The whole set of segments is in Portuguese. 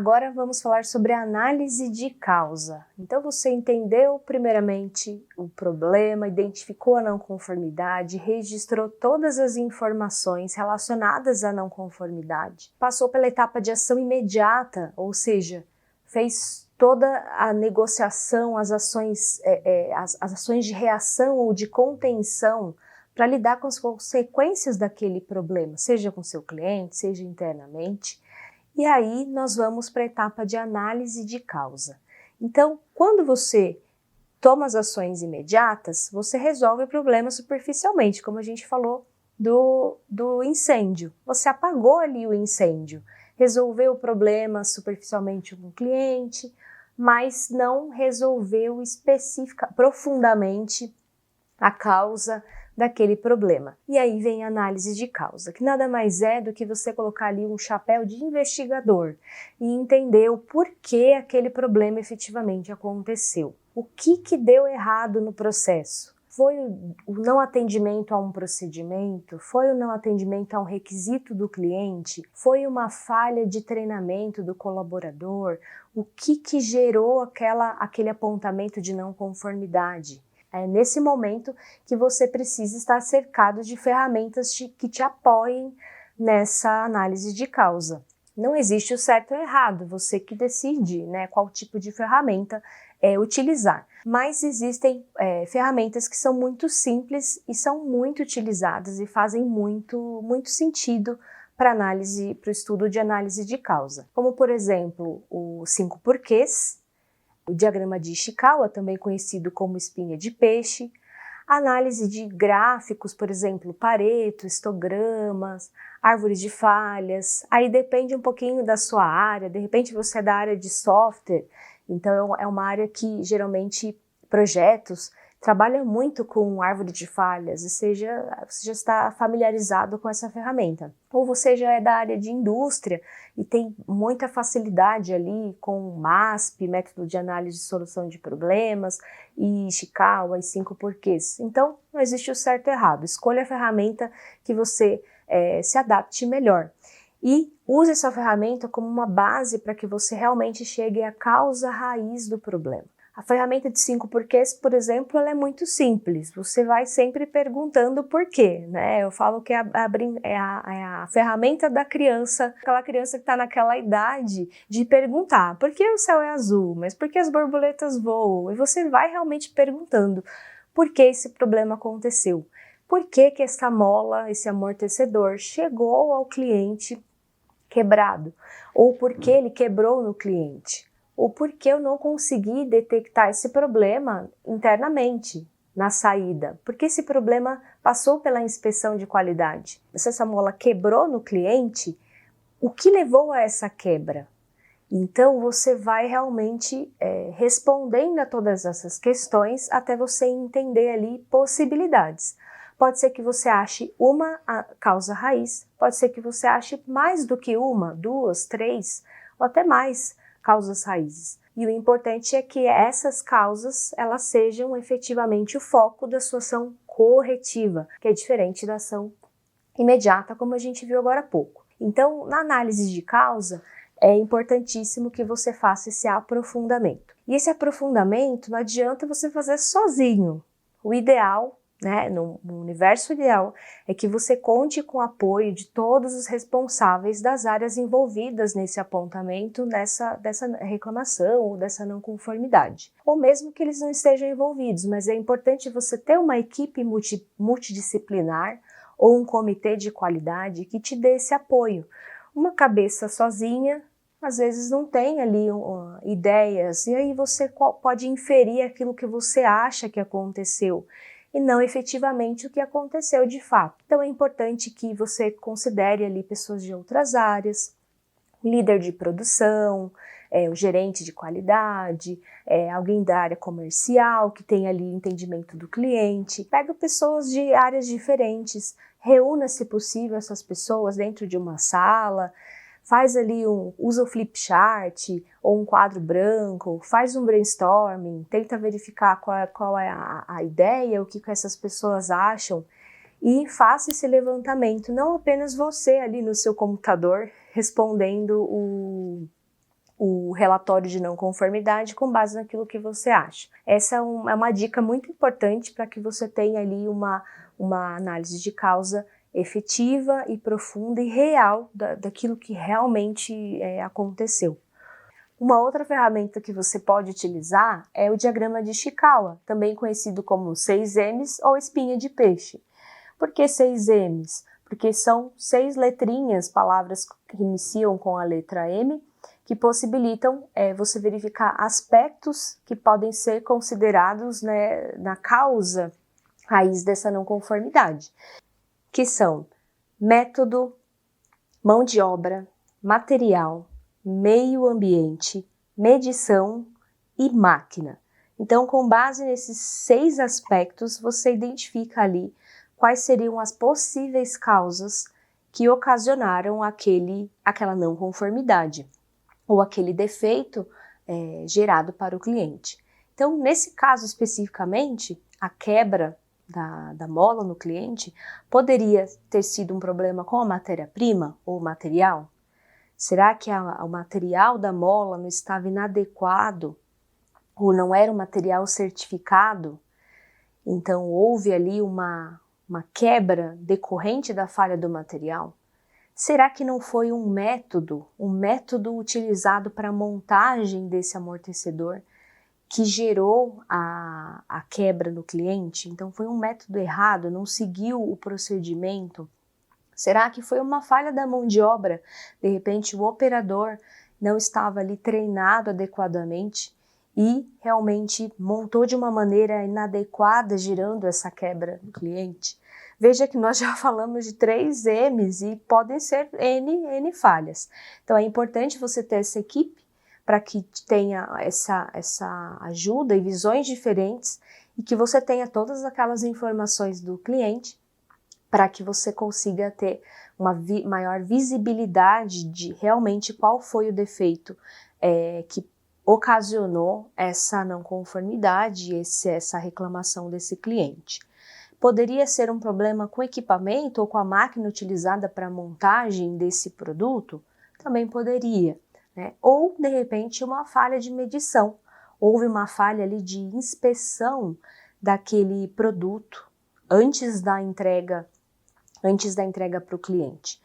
Agora vamos falar sobre a análise de causa. Então você entendeu primeiramente o problema, identificou a não conformidade, registrou todas as informações relacionadas à não conformidade, passou pela etapa de ação imediata, ou seja, fez toda a negociação, as ações de reação ou de contenção para lidar com as consequências daquele problema, seja com seu cliente, seja internamente. E aí nós vamos para a etapa de análise de causa. Então, quando você toma as ações imediatas, você resolve o problema superficialmente, como a gente falou do incêndio. Você apagou ali o incêndio, resolveu o problema superficialmente com o cliente, mas não resolveu profundamente a causa daquele problema. E aí vem a análise de causa, que nada mais é do que você colocar ali um chapéu de investigador e entender o porquê aquele problema efetivamente aconteceu. O que deu errado no processo? Foi o não atendimento a um procedimento? Foi o não atendimento a um requisito do cliente? Foi uma falha de treinamento do colaborador? O que gerou aquele apontamento de não conformidade? É nesse momento que você precisa estar cercado de ferramentas que te apoiem nessa análise de causa. Não existe o certo ou errado, você que decide, né, qual tipo de ferramenta utilizar. Mas existem ferramentas que são muito simples e são muito utilizadas e fazem muito sentido para o estudo de análise de causa. Como, por exemplo, os 5 porquês, o diagrama de Ishikawa, também conhecido como espinha de peixe, análise de gráficos, por exemplo, Pareto, histogramas, árvores de falhas. Aí depende um pouquinho da sua área, de repente você é da área de software, então é uma área que geralmente projetos trabalha muito com árvore de falhas, ou seja, você já está familiarizado com essa ferramenta. Ou você já é da área de indústria e tem muita facilidade ali com MASP, método de análise de solução de problemas, e Ishikawa, e 5 porquês. Então, não existe o certo e errado. Escolha a ferramenta que você se adapte melhor. E use essa ferramenta como uma base para que você realmente chegue à causa raiz do problema. A ferramenta de 5 porquês, por exemplo, ela é muito simples. Você vai sempre perguntando por quê, né? Eu falo que é a ferramenta da criança, aquela criança que está naquela idade de perguntar por que o céu é azul, mas por que as borboletas voam? E você vai realmente perguntando por que esse problema aconteceu. Por que essa mola, esse amortecedor chegou ao cliente quebrado? Ou por que ele quebrou no cliente? Ou porque eu não consegui detectar esse problema internamente, na saída? Porque esse problema passou pela inspeção de qualidade. Se essa mola quebrou no cliente, o que levou a essa quebra? Então você vai realmente respondendo a todas essas questões até você entender ali possibilidades. Pode ser que você ache uma causa raiz, pode ser que você ache mais do que uma, 2, 3 ou até mais causas raízes. E o importante é que essas causas elas sejam efetivamente o foco da sua ação corretiva, que é diferente da ação imediata, como a gente viu agora há pouco. Então, na análise de causa, é importantíssimo que você faça esse aprofundamento. E esse aprofundamento não adianta você fazer sozinho. O ideal, né, no universo ideal, é que você conte com o apoio de todos os responsáveis das áreas envolvidas nesse apontamento, dessa reclamação ou dessa não conformidade. Ou mesmo que eles não estejam envolvidos, mas é importante você ter uma equipe multidisciplinar ou um comitê de qualidade que te dê esse apoio. Uma cabeça sozinha, às vezes não tem ali ideias, e aí você pode inferir aquilo que você acha que aconteceu, e não efetivamente o que aconteceu de fato. Então é importante que você considere ali pessoas de outras áreas, líder de produção, o gerente de qualidade, alguém da área comercial que tem ali entendimento do cliente. Pega pessoas de áreas diferentes, reúna, se possível, essas pessoas dentro de uma sala, faz ali usa o flip chart ou um quadro branco, faz um brainstorming, tenta verificar qual é a ideia, o que essas pessoas acham e faça esse levantamento, não apenas você ali no seu computador respondendo o relatório de não conformidade com base naquilo que você acha. Essa é uma dica muito importante para que você tenha ali uma análise de causa efetiva e profunda e real daquilo que realmente aconteceu. Uma outra ferramenta que você pode utilizar é o diagrama de Ishikawa, também conhecido como 6Ms ou espinha de peixe. Por que 6Ms? Porque são 6 letrinhas, palavras que iniciam com a letra M, que possibilitam você verificar aspectos que podem ser considerados, né, na causa raiz dessa não conformidade, que são método, mão de obra, material, meio ambiente, medição e máquina. Então, com base nesses 6 aspectos, você identifica ali quais seriam as possíveis causas que ocasionaram aquela não conformidade ou aquele defeito gerado para o cliente. Então, nesse caso especificamente, a quebra da mola no cliente poderia ter sido um problema com a matéria-prima ou material? Será que o material da mola não estava inadequado ou não era um material certificado? Então houve ali uma quebra decorrente da falha do material? Será que não foi um método utilizado para a montagem desse amortecedor que gerou a quebra no cliente? Então foi um método errado, não seguiu o procedimento? Será que foi uma falha da mão de obra? De repente o operador não estava ali treinado adequadamente e realmente montou de uma maneira inadequada, gerando essa quebra no cliente? Veja que nós já falamos de 3 M's e podem ser N falhas. Então é importante você ter essa equipe para que tenha essa ajuda e visões diferentes e que você tenha todas aquelas informações do cliente para que você consiga ter uma maior visibilidade de realmente qual foi o defeito que ocasionou essa não conformidade, essa reclamação desse cliente. Poderia ser um problema com o equipamento ou com a máquina utilizada para a montagem desse produto? Também poderia, né? Ou, de repente, uma falha de medição. Houve uma falha ali de inspeção daquele produto antes da entrega para o cliente.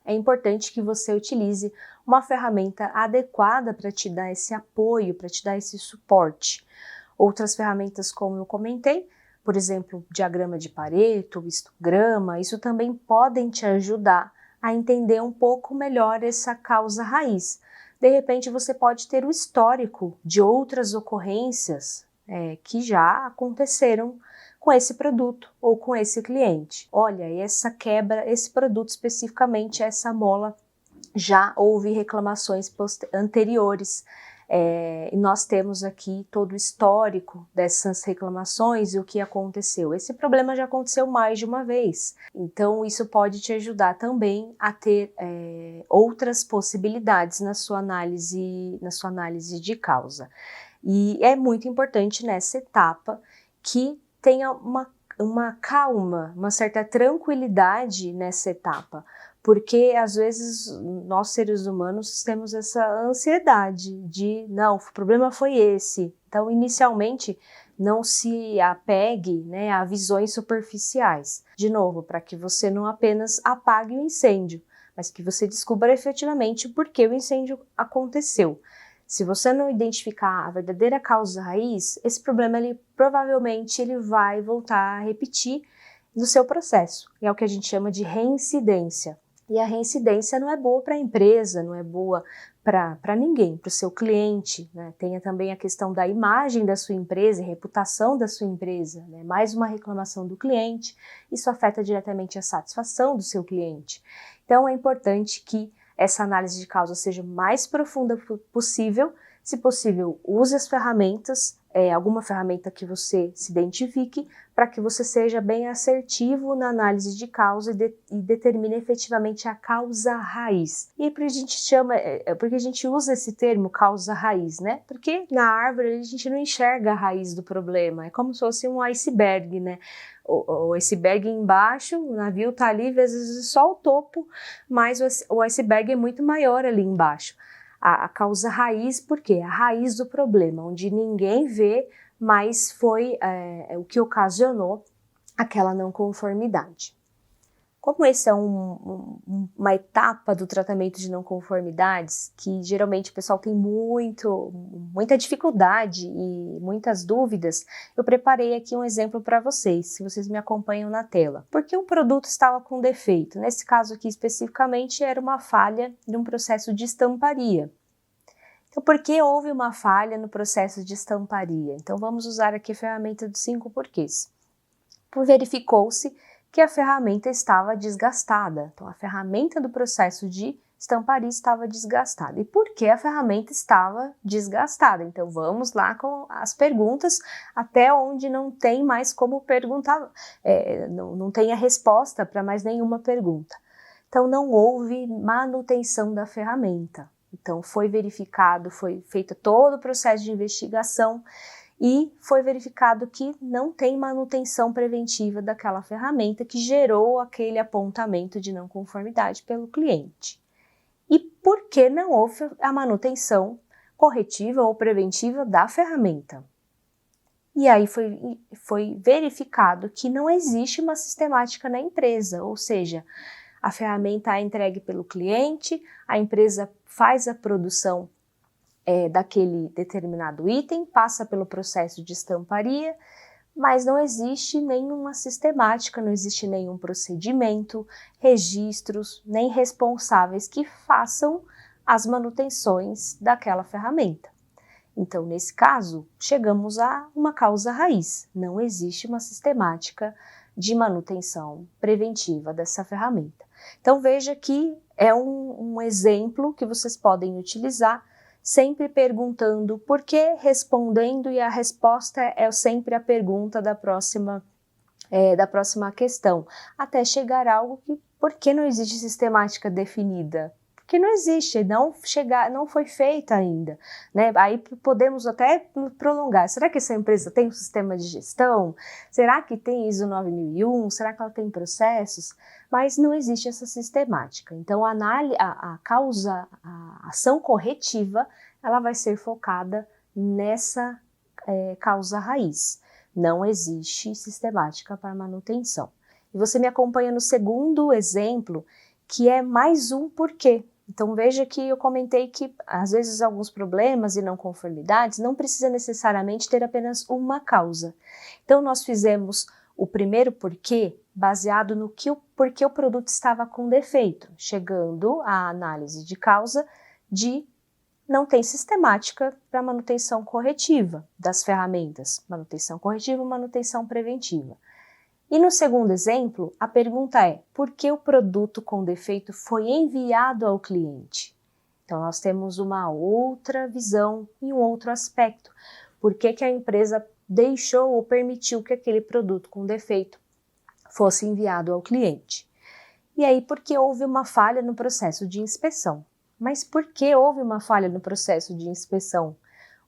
É importante que você utilize uma ferramenta adequada para te dar esse apoio, para te dar esse suporte. Outras ferramentas, como eu comentei, por exemplo, diagrama de Pareto, histograma, isso também podem te ajudar a entender um pouco melhor essa causa raiz. De repente, você pode ter o histórico de outras ocorrências que já aconteceram com esse produto ou com esse cliente. Olha, essa quebra, esse produto especificamente, essa mola, já houve reclamações anteriores. E nós temos aqui todo o histórico dessas reclamações e o que aconteceu. Esse problema já aconteceu mais de uma vez, então isso pode te ajudar também a ter outras possibilidades na sua análise de causa. E é muito importante nessa etapa que tenha uma calma, uma certa tranquilidade nessa etapa, porque às vezes nós seres humanos temos essa ansiedade de, não, o problema foi esse. Então, inicialmente, não se apegue, né, a visões superficiais. De novo, para que você não apenas apague o incêndio, mas que você descubra efetivamente por que o incêndio aconteceu. Se você não identificar a verdadeira causa raiz, esse problema provavelmente ele vai voltar a repetir no seu processo. É o que a gente chama de reincidência. E a reincidência não é boa para a empresa, não é boa para ninguém, para o seu cliente, né? Tem também a questão da imagem da sua empresa, reputação da sua empresa, né? Mais uma reclamação do cliente, isso afeta diretamente a satisfação do seu cliente. Então é importante que essa análise de causa seja o mais profunda possível. Se possível, use as ferramentas, alguma ferramenta que você se identifique, para que você seja bem assertivo na análise de causa e determine efetivamente a causa raiz. E porque a gente usa esse termo causa raiz, né? Porque na árvore a gente não enxerga a raiz do problema, é como se fosse um iceberg, né? O iceberg embaixo, o navio está ali, às vezes só o topo, mas o iceberg é muito maior ali embaixo. a causa raiz, por quê? A raiz do problema, onde ninguém vê, mas foi o que ocasionou aquela não conformidade. Como esse é uma etapa do tratamento de não conformidades, que geralmente o pessoal tem muita dificuldade e muitas dúvidas, eu preparei aqui um exemplo para vocês, se vocês me acompanham na tela. Porque o produto estava com defeito? Nesse caso aqui especificamente era uma falha de um processo de estamparia. Então, por que houve uma falha no processo de estamparia? Então, vamos usar aqui a ferramenta dos 5 porquês. Verificou-se que a ferramenta estava desgastada. Então, a ferramenta do processo de estamparia estava desgastada. E por que a ferramenta estava desgastada? Então, vamos lá com as perguntas, até onde não tem mais como perguntar, não tem a resposta para mais nenhuma pergunta. Então, não houve manutenção da ferramenta. Então, foi verificado, foi feito todo o processo de investigação, e foi verificado que não tem manutenção preventiva daquela ferramenta que gerou aquele apontamento de não conformidade pelo cliente. E por que não houve a manutenção corretiva ou preventiva da ferramenta? E aí foi verificado que não existe uma sistemática na empresa, ou seja, a ferramenta é entregue pelo cliente, a empresa faz a produção daquele determinado item, passa pelo processo de estamparia, mas não existe nenhuma sistemática, não existe nenhum procedimento, registros, nem responsáveis que façam as manutenções daquela ferramenta. Então, nesse caso, chegamos a uma causa raiz. Não existe uma sistemática de manutenção preventiva dessa ferramenta. Então, veja que é um exemplo que vocês podem utilizar, sempre perguntando por que, respondendo, e a resposta é sempre a pergunta da próxima questão, até chegar a algo que, por que não existe sistemática definida? Porque não existe, não foi feita ainda, né? Aí podemos até prolongar. Será que essa empresa tem um sistema de gestão? Será que tem ISO 9001? Será que ela tem processos? Mas não existe essa sistemática. Então, a ação corretiva, ela vai ser focada nessa causa raiz. Não existe sistemática para manutenção. E você me acompanha no segundo exemplo, que é mais um porquê. Então, veja que eu comentei que, às vezes, alguns problemas e não conformidades não precisa necessariamente ter apenas uma causa. Então, nós fizemos o primeiro porquê baseado no porquê o produto estava com defeito, chegando à análise de causa de não tem sistemática para manutenção corretiva das ferramentas, manutenção corretiva e manutenção preventiva. E no segundo exemplo, a pergunta é, por que o produto com defeito foi enviado ao cliente? Então, nós temos uma outra visão e um outro aspecto. Por que a empresa deixou ou permitiu que aquele produto com defeito fosse enviado ao cliente? E aí, porque houve uma falha no processo de inspeção. Mas por que houve uma falha no processo de inspeção?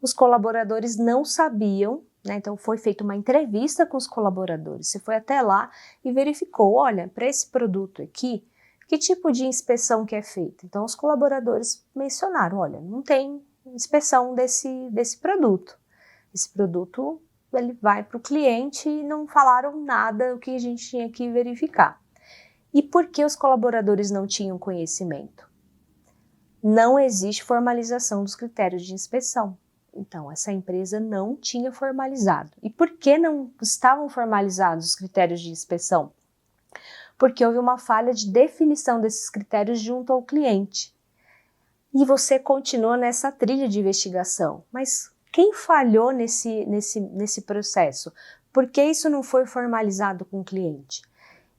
Os colaboradores não sabiam, né? Então foi feita uma entrevista com os colaboradores. Você foi até lá e verificou, olha, para esse produto aqui, que tipo de inspeção que é feita? Então os colaboradores mencionaram, olha, não tem inspeção desse produto. Esse produto ele vai para o cliente e não falaram nada o que a gente tinha que verificar. E por que os colaboradores não tinham conhecimento? Não existe formalização dos critérios de inspeção. Então, essa empresa não tinha formalizado. E por que não estavam formalizados os critérios de inspeção? Porque houve uma falha de definição desses critérios junto ao cliente. E você continua nessa trilha de investigação. Mas quem falhou nesse processo? Por que isso não foi formalizado com o cliente?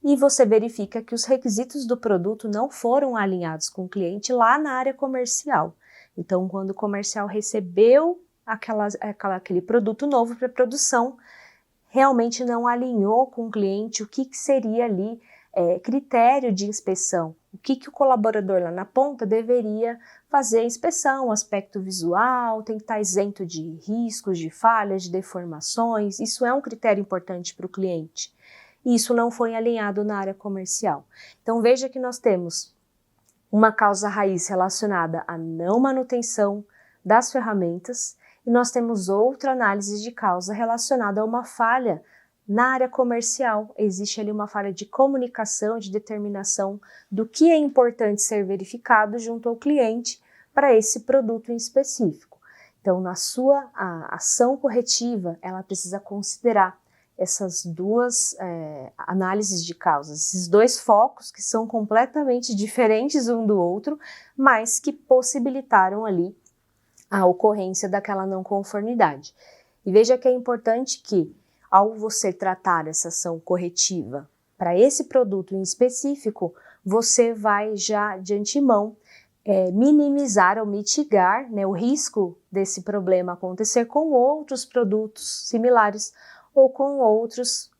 E você verifica que os requisitos do produto não foram alinhados com o cliente lá na área comercial. Então, quando o comercial recebeu aquele produto novo para produção, realmente não alinhou com o cliente o que seria ali critério de inspeção, o que o colaborador lá na ponta deveria fazer a inspeção, aspecto visual, tem que estar isento de riscos, de falhas, de deformações, isso é um critério importante para o cliente. E isso não foi alinhado na área comercial. Então veja que nós temos uma causa raiz relacionada à não manutenção das ferramentas, e nós temos outra análise de causa relacionada a uma falha na área comercial. Existe ali uma falha de comunicação, de determinação do que é importante ser verificado junto ao cliente para esse produto em específico. Então, na sua ação corretiva, ela precisa considerar essas duas análises de causas, esses dois focos que são completamente diferentes um do outro, mas que possibilitaram ali a ocorrência daquela não conformidade. E veja que é importante que, ao você tratar essa ação corretiva para esse produto em específico, você vai já de antemão minimizar ou mitigar, né, o risco desse problema acontecer com outros produtos similares ou com outros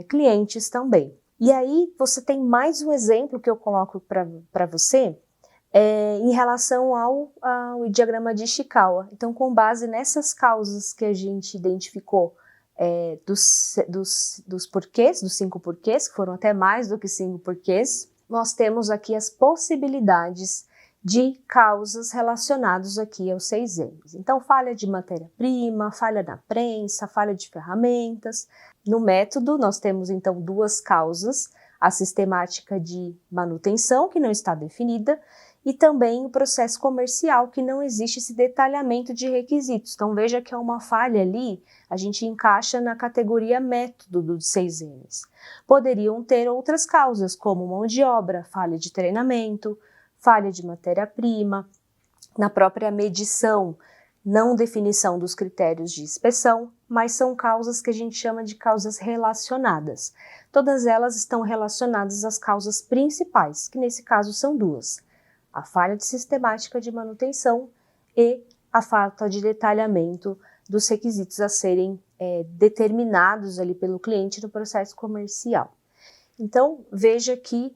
clientes também. E aí você tem mais um exemplo que eu coloco para você em relação ao diagrama de Ishikawa. Então, com base nessas causas que a gente identificou dos porquês, dos 5 porquês, que foram até mais do que 5 porquês, nós temos aqui as possibilidades de causas relacionadas aqui aos 6 M's. Então, falha de matéria-prima, falha na prensa, falha de ferramentas. No método, nós temos então 2 causas, a sistemática de manutenção, que não está definida, e também o processo comercial, que não existe esse detalhamento de requisitos. Então, veja que é uma falha ali, a gente encaixa na categoria método dos 6 M's. Poderiam ter outras causas, como mão de obra, falha de treinamento, falha de matéria-prima, na própria medição, não definição dos critérios de inspeção, mas são causas que a gente chama de causas relacionadas. Todas elas estão relacionadas às causas principais, que nesse caso são 2. A falha de sistemática de manutenção e a falta de detalhamento dos requisitos a serem determinados ali pelo cliente no processo comercial. Então, veja que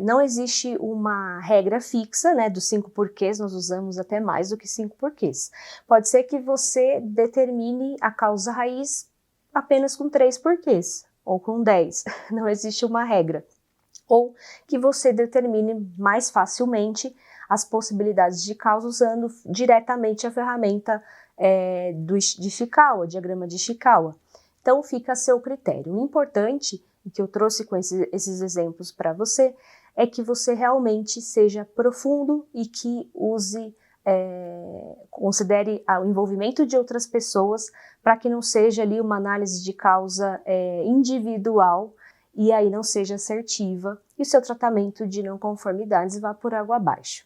não existe uma regra fixa, né, dos 5 porquês, nós usamos até mais do que 5 porquês. Pode ser que você determine a causa raiz apenas com 3 porquês, ou com 10, não existe uma regra. Ou que você determine mais facilmente as possibilidades de causa usando diretamente a ferramenta de Ishikawa, o diagrama de Ishikawa. Então, fica a seu critério. O importante, e que eu trouxe com esses exemplos para você, é que você realmente seja profundo e que considere o envolvimento de outras pessoas para que não seja ali uma análise de causa individual e aí não seja assertiva e o seu tratamento de não conformidades vá por água abaixo.